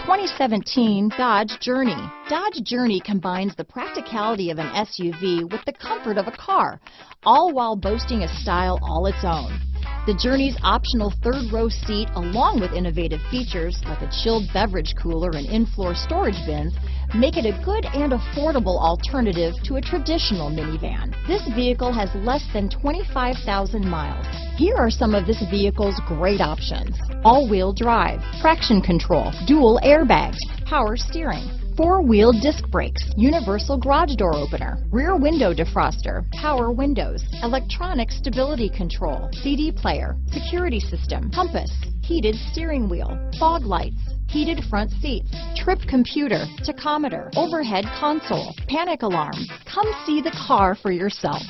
2017 Dodge Journey. Dodge Journey combines the practicality of an SUV with the comfort of a car, all while boasting a style all its own. The Journey's optional third-row seat, along with innovative features like a chilled beverage cooler and in-floor storage bins, make it a good and affordable alternative to a traditional minivan. This vehicle has less than 25,000 miles. Here are some of this vehicle's great options: all-wheel drive, traction control, dual airbags, power steering, four-wheel disc brakes, universal garage door opener, rear window defroster, power windows, electronic stability control, CD player, security system, compass, heated steering wheel, fog lights, heated front seats, trip computer, tachometer, overhead console, panic alarm. Come see the car for yourself.